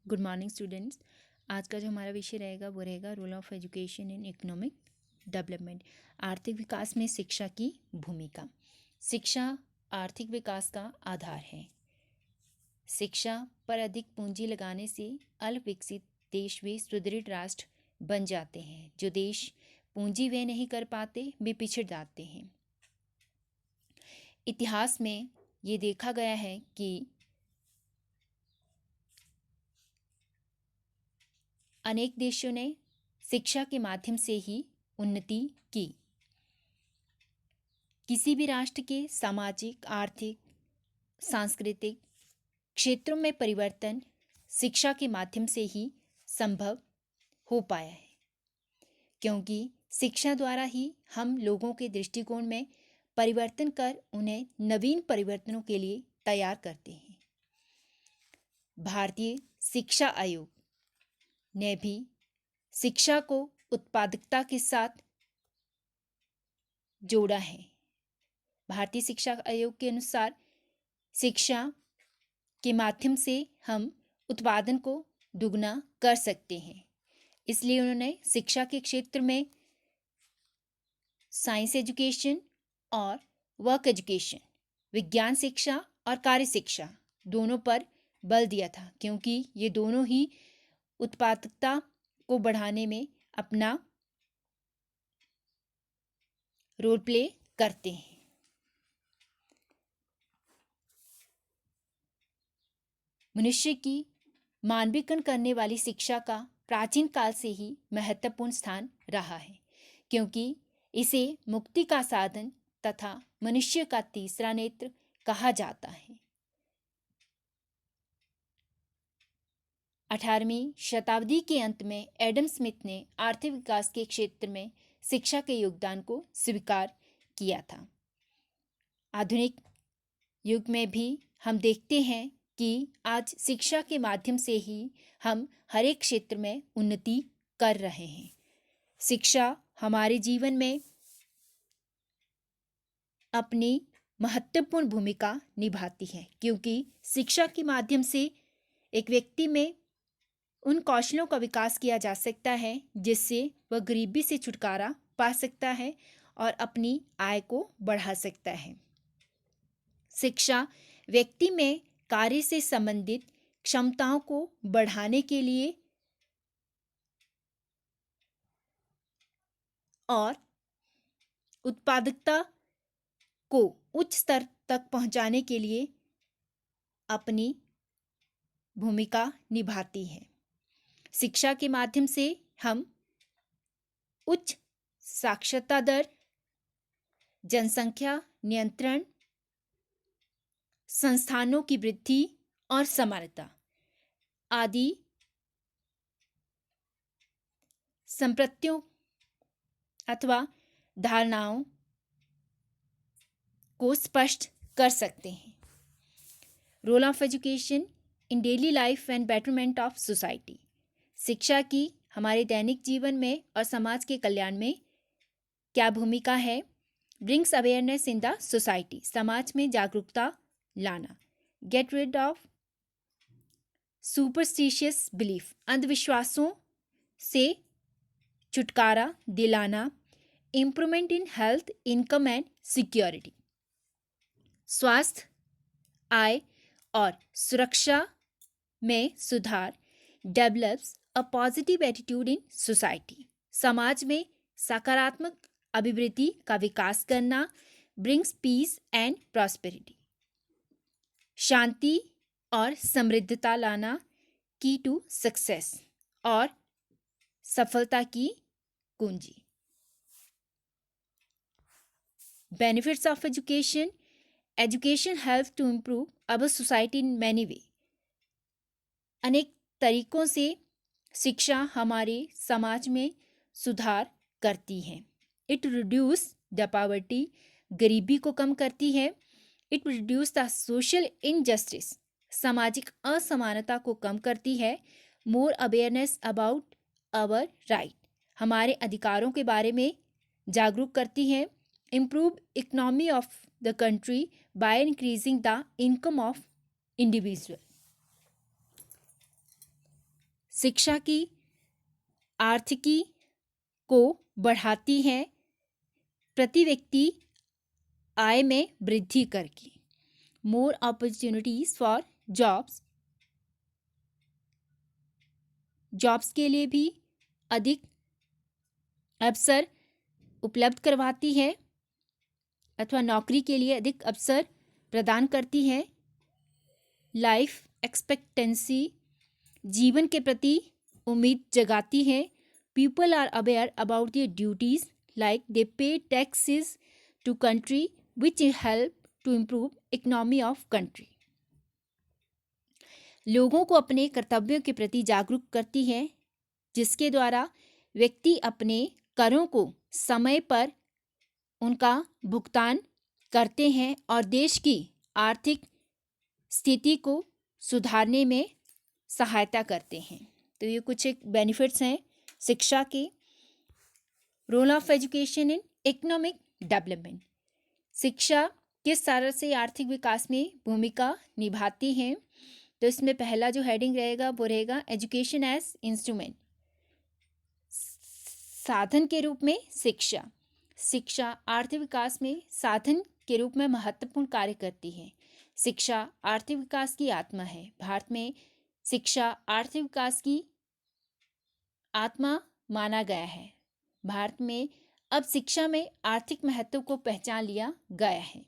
Good morning students. आज का जो हमारा विषय रहेगा वो रहेगा role of education in economic development. आर्थिक विकास में शिक्षा की भूमिका। शिक्षा आर्थिक विकास का आधार है। शिक्षा पर अधिक पूंजी लगाने से अल्प विकसित देश वे सुदृढ़ राष्ट्र बन जाते हैं। जो देश पूंजी व्यय नहीं कर पाते वे पिछड़ जाते हैं। इतिहास में ये देखा गया है कि अनेक देशों ने शिक्षा के माध्यम से ही उन्नति की। किसी भी राष्ट्र के सामाजिक, आर्थिक, सांस्कृतिक क्षेत्रों में परिवर्तन शिक्षा के माध्यम से ही संभव हो पाया है, क्योंकि शिक्षा द्वारा ही हम लोगों के दृष्टिकोण में परिवर्तन कर उन्हें नवीन परिवर्तनों के लिए तैयार करते हैं। भारतीय शिक्षा आयोग ने भी शिक्षा को उत्पादकता के साथ जोड़ा है। भारतीय शिक्षा आयोग के अनुसार शिक्षा के माध्यम से हम उत्पादन को दुगना कर सकते हैं। इसलिए उन्होंने शिक्षा के क्षेत्र में साइंस एजुकेशन और वर्क एजुकेशन, विज्ञान शिक्षा और कार्य शिक्षा दोनों पर बल दिया था, क्योंकि ये दोनों ही उत्पादकता को बढ़ाने में अपना रोल प्ले करते हैं। मनुष्य की मानवीकरण करने वाली शिक्षा का प्राचीन काल से ही महत्वपूर्ण स्थान रहा है, क्योंकि इसे मुक्ति का साधन तथा मनुष्य का तीसरा नेत्र कहा जाता है। 18वीं शताब्दी के अंत में एडम स्मिथ ने आर्थिक विकास के क्षेत्र में शिक्षा के योगदान को स्वीकार किया था। आधुनिक युग में भी हम देखते हैं कि आज शिक्षा के माध्यम से ही हम हर एक क्षेत्र में उन्नति कर रहे हैं। शिक्षा हमारे जीवन में अपनी महत्वपूर्ण भूमिका निभाती है, क्योंकि शिक्षा के माध्यम से एक व्यक्ति में उन कौशलों का विकास किया जा सकता है जिससे वह गरीबी से छुटकारा पा सकता है और अपनी आय को बढ़ा सकता है। शिक्षा व्यक्ति में कार्य से संबंधित क्षमताओं को बढ़ाने के लिए और उत्पादकता को उच्च स्तर तक पहुंचाने के लिए अपनी भूमिका निभाती है। शिक्षा के माध्यम से हम उच्च साक्षरता दर, जनसंख्या नियंत्रण, संस्थानों की वृद्धि और समानता आदि संप्रत्यों अथवा धारणाओं को स्पष्ट कर सकते हैं। Role of education in daily life and betterment of society. शिक्षा की हमारे दैनिक जीवन में और समाज के कल्याण में क्या भूमिका है? Brings awareness in the society. समाज में जागरूकता लाना। Get rid of superstitious belief. अंधविश्वासों से छुटकारा दिलाना। Improvement in health, income and security. स्वास्थ्य, आय और सुरक्षा में सुधार। Develops a positive attitude in society. समाज में सकारात्मक अभिवृद्धि का विकास करना। Brings peace and prosperity. शांति और समृद्धता लाना। की टू सक्सेस और सफलता की कुंजी। Benefits of education. Education help to improve our society in many way. अनेक तरीकों से शिक्षा हमारे समाज में सुधार करती है। It reduce the poverty. गरीबी को कम करती है। It reduce the social injustice. सामाजिक असमानता को कम करती है। More awareness about our right. हमारे अधिकारों के बारे में जागरूक करती है। Improve economy of the country by increasing the income of individual. शिक्षा की आर्थिकी को बढ़ाती है, प्रति व्यक्ति आय में वृद्धि करके। मोर अपॉर्चुनिटीज फॉर जॉब्स के लिए भी अधिक अवसर उपलब्ध करवाती है अथवा नौकरी के लिए अधिक अवसर प्रदान करती है। लाइफ एक्सपेक्टेंसी, जीवन के प्रति उम्मीद जगाती है। People are aware about their duties, like they pay taxes to country which help to improve economy of country. लोगों को अपने कर्तव्यों के प्रति जागरूक करती है, जिसके द्वारा व्यक्ति अपने करों को समय पर उनका भुगतान करते हैं और देश की आर्थिक स्थिति को सुधारने में सहायता करते हैं। तो ये कुछ एक बेनिफिट्स हैं शिक्षा के। Role of education in economic development, शिक्षा किस तरह से आर्थिक विकास में भूमिका निभाती है। तो इसमें पहला जो हेडिंग रहेगा वो रहेगा एजुकेशन एज इंस्ट्रूमेंट, साधन के रूप में शिक्षा। शिक्षा आर्थिक विकास में साधन के रूप में महत्वपूर्ण कार्य करती है। शिक्षा आर्थिक विकास की आत्मा है। भारत में शिक्षा आर्थिक विकास की आत्मा माना गया है। भारत में अब शिक्षा में आर्थिक महत्व को पहचान लिया गया है।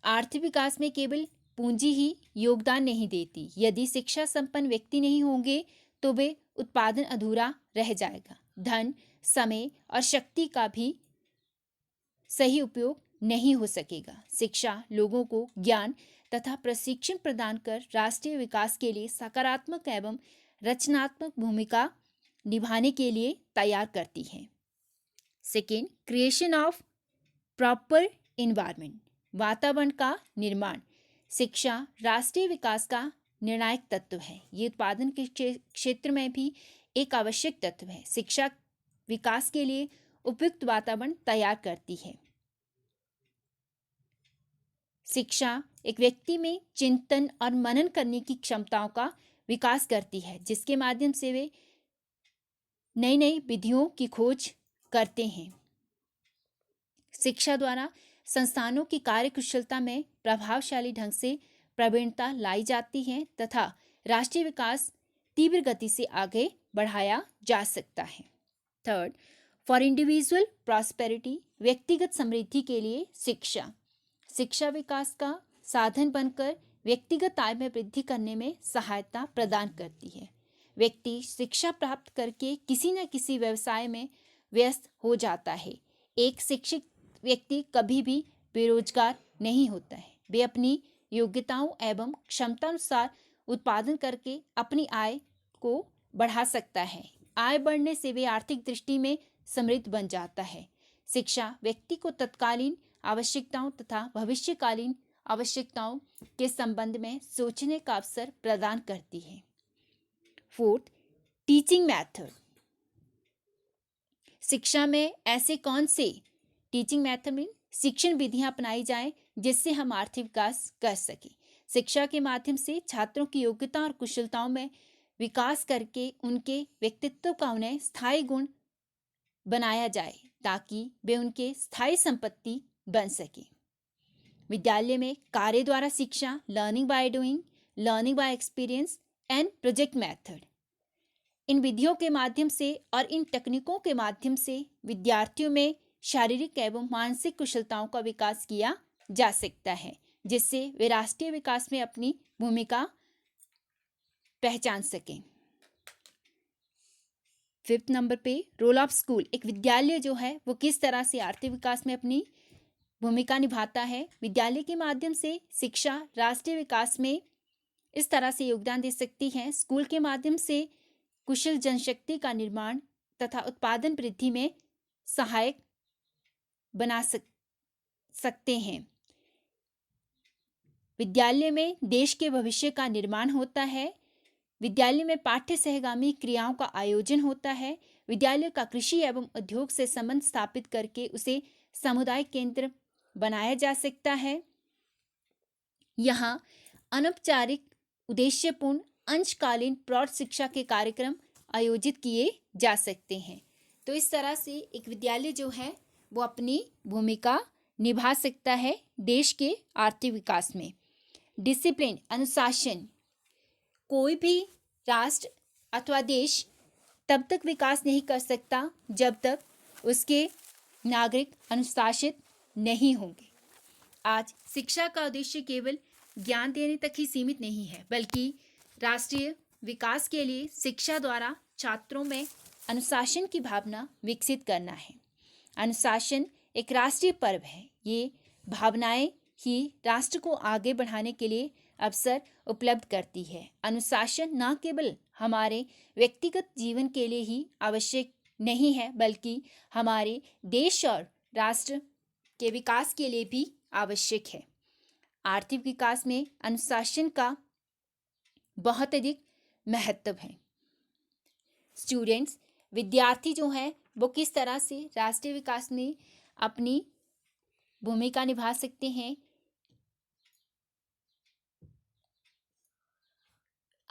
आर्थिक विकास में केवल पूंजी ही योगदान नहीं देती। यदि शिक्षा संपन्न व्यक्ति नहीं होंगे तो वे उत्पादन अधूरा रह जाएगा। धन, समय और शक्ति का भी सही उपयोग नहीं हो सकेगा। शिक्षा लोगों को ज्ञान तथा प्रशिक्षण प्रदान कर राष्ट्रीय विकास के लिए सकारात्मक एवं रचनात्मक भूमिका निभाने के लिए तैयार करती है। Second, creation of proper environment, वातावरण का निर्माण। शिक्षा राष्ट्रीय विकास का निर्णायक तत्व है। ये उत्पादन के क्षेत्र में भी एक आवश्यक तत्व है। शिक्षा विकास के लिए उपयुक्त वातावरण तैयार करती है। शिक्षा एक व्यक्ति में चिंतन और मनन करने की क्षमताओं का विकास करती है, जिसके माध्यम से वे नई नई विधियों की खोज करते हैं। शिक्षा द्वारा संस्थानों की कार्यकुशलता में प्रभावशाली ढंग से प्रवीणता लाई जाती है तथा राष्ट्रीय विकास तीव्र गति से आगे बढ़ाया जा सकता है। थर्ड, फॉर इंडिविजुअल प्रॉस्पेरिटी, व्यक्तिगत समृद्धि के लिए शिक्षा। शिक्षा विकास का साधन बनकर व्यक्तिगत आय में वृद्धि करने में सहायता प्रदान करती है। व्यक्ति शिक्षा प्राप्त करके किसी न किसी व्यवसाय में व्यस्त हो जाता है। एक शिक्षित व्यक्ति कभी भी बेरोजगार नहीं होता है। वे अपनी योग्यताओं एवं क्षमतानुसार उत्पादन करके अपनी आय को बढ़ा सकता है। आय बढ़ने से वे आर्थिक दृष्टि में समृद्ध बन जाता है। शिक्षा व्यक्ति को तत्कालीन आवश्यकताओं तथा भविष्यकालीन आवश्यकताओं के संबंध में सोचने का अवसर प्रदान करती है। Fourth, teaching method. शिक्षा में ऐसे कौन से टीचिंग मेथड में शिक्षण विधियां अपनाई जाएं जिससे हम आर्थिक विकास कर सकें। शिक्षा के माध्यम से छात्रों की योग्यता और कुशलताओं में विकास करके उनके व्यक्तित्व का उन्हें स्थायी गुण बनाया जाए ताकि वे उनके स्थायी संपत्ति बन सके। विद्यालय में कार्य द्वारा शिक्षा, learning by doing, learning by experience and project method, इन विधियों के माध्यम से और इन तकनीकों के माध्यम से विद्यार्थियों में शारीरिक एवं मानसिक कुशलताओं का विकास किया जा सकता है, जिससे वे राष्ट्रीय विकास में अपनी भूमिका पहचान सकें। फिफ्थ नंबर पे रोल ऑफ स्कूल, एक विद्यालय जो है वो किस तरह से आर्थिक विकास में अपनी भूमिका निभाता है। विद्यालय के माध्यम से शिक्षा राष्ट्रीय विकास में इस तरह से योगदान दे सकती है। स्कूल के माध्यम से कुशल जनशक्ति का निर्माण तथा उत्पादन वृद्धि में सहायक बना सकते हैं। विद्यालय में देश के भविष्य का निर्माण होता है। विद्यालय में पाठ्य सहगामी क्रियाओं का आयोजन होता है। विद्यालय का कृषि एवं उद्योग से संबंध स्थापित करके उसे सामुदायिक केंद्र बनाया जा सकता है। यहाँ अनौपचारिक, उद्देश्यपूर्ण अंशकालीन प्रौढ़ शिक्षा के कार्यक्रम आयोजित किए जा सकते हैं। तो इस तरह से एक विद्यालय जो है वो अपनी भूमिका निभा सकता है देश के आर्थिक विकास में। डिसिप्लिन, अनुशासन, कोई भी राष्ट्र अथवा देश तब तक विकास नहीं कर सकता जब तक उसके नागरिक अनुशासित नहीं होंगे। आज शिक्षा का उद्देश्य केवल ज्ञान देने तक ही सीमित नहीं है, बल्कि राष्ट्रीय विकास के लिए शिक्षा द्वारा छात्रों में अनुशासन की भावना विकसित करना है। अनुशासन एक राष्ट्रीय पर्व है। ये भावनाएं ही राष्ट्र को आगे बढ़ाने के लिए अवसर उपलब्ध करती है। अनुशासन न केवल हमारे व्यक्तिगत जीवन के लिए ही आवश्यक नहीं है, बल्कि हमारे देश और राष्ट्र के विकास के लिए भी आवश्यक है। आर्थिक विकास में अनुशासन का बहुत अधिक महत्व है। स्टूडेंट्स, विद्यार्थी जो हैं वो किस तरह से राष्ट्रीय विकास में अपनी भूमिका निभा सकते हैं।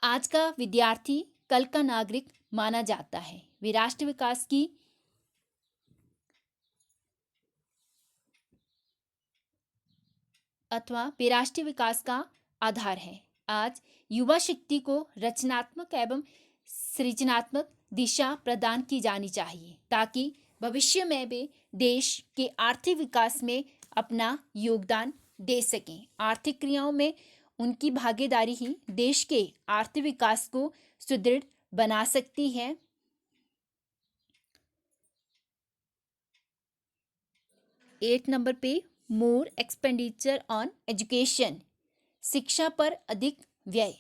आज का विद्यार्थी कल का नागरिक माना जाता है। वे राष्ट्र विकास की अथवा वे राष्ट्रीय विकास का आधार है। आज युवा शक्ति को रचनात्मक एवं सृजनात्मक दिशा प्रदान की जानी चाहिए, ताकि भविष्य में वे देश के आर्थिक विकास में अपना योगदान दे सकें। आर्थिक क्रियाओं में उनकी भागीदारी ही देश के आर्थिक विकास को सुदृढ़ बना सकती है। 8 नंबर पे मोर एक्सपेंडिचर ऑन एजुकेशन, शिक्षा पर अधिक व्यय।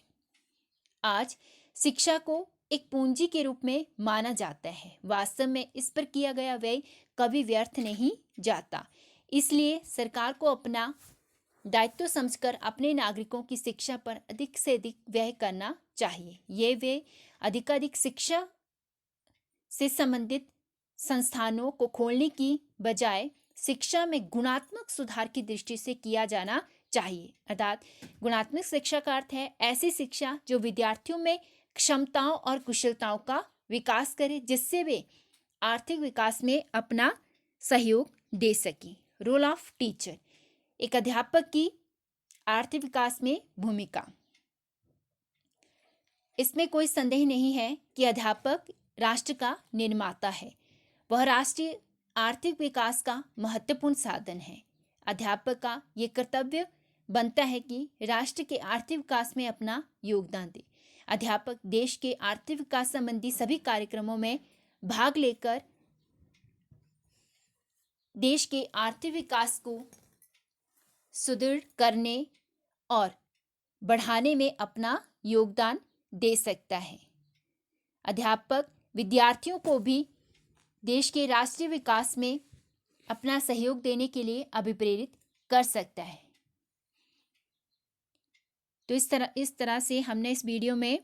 आज शिक्षा को एक पूंजी के रूप में माना जाता है। वास्तव में इस पर किया गया व्यय कभी व्यर्थ नहीं जाता। इसलिए सरकार को अपना दायित्व समझकर अपने नागरिकों की शिक्षा पर अधिक से अधिक व्यय करना चाहिए। ये व्यय अधिकाधिक शिक्षा से संबंधित संस्थानों को खोलने की बजाय शिक्षा में गुणात्मक सुधार की दृष्टि से किया जाना चाहिए। अर्थात गुणात्मक शिक्षा का अर्थ है ऐसी शिक्षा जो विद्यार्थियों में क्षमताओं और कुशलताओं का विकास करे, जिससे वे आर्थिक विकास में अपना सहयोग दे सकें। रोल ऑफ टीचर, एक अध्यापक की आर्थिक विकास में भूमिका। इसमें कोई संदेह नहीं है कि अध्यापक राष्ट्र का निर्माता है। वह राष्ट्रीय आर्थिक विकास का महत्वपूर्ण साधन है। अध्यापक का ये कर्तव्य बनता है कि राष्ट्र के आर्थिक विकास में अपना योगदान दे। अध्यापक देश के आर्थिक विकास संबंधी सभी कार्यक्रमों में भाग लेकर देश के आर्थिक विकास को सुदृढ़ करने और बढ़ाने में अपना योगदान दे सकता है। अध्यापक विद्यार्थियों को भी देश के राष्ट्रीय विकास में अपना सहयोग देने के लिए अभिप्रेरित कर सकता है। तो इस तरह से हमने इस वीडियो में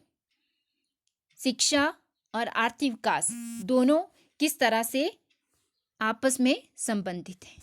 शिक्षा और आर्थिक विकास दोनों किस तरह से आपस में संबंधित हैं।